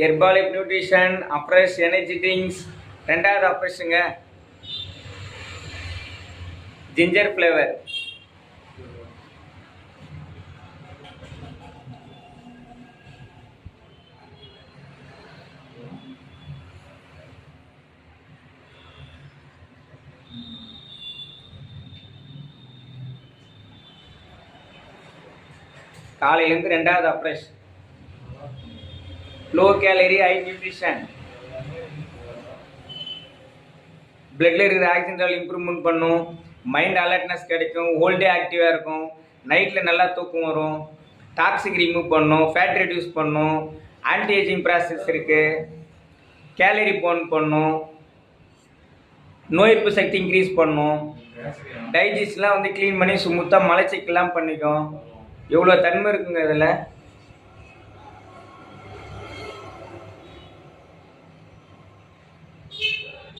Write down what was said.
ஹெர்பாலிக் nutrition afresh energy drinks. ரெண்டாவது அப்ரெஷ்ஷுங்க, ginger flavour. காலையிலேருந்து ரெண்டாவது afresh. Low calorie high nutrition. பிளட்ல இருக்கிற ஆக்சிஜன் லெவல் இம்ப்ரூவ்மெண்ட் பண்ணும், மைண்ட் அலர்ட்னஸ் கிடைக்கும், ஹோல் டே ஆக்டிவாக இருக்கும், நைட்டில் நல்லா தூக்கம் வரும், டாக்ஸிக் ரிமூவ் பண்ணும், ஃபேட் ரெடியூஸ் பண்ணும், ஆன்டி ஏஜிங் ப்ராசஸ் இருக்குது, கேலரி பர்ன் பண்ணும், நோய் எதிர்ப்பு சக்தி இன்க்ரீஸ் பண்ணும், டைஜஸ்ட்லாம் க்ளீன் பண்ணி ஸ்மூத்தாக மலச்சிக்கெல்லாம் பண்ணிக்கும். எவ்வளோ தன்மை இருக்குங்க இதில்.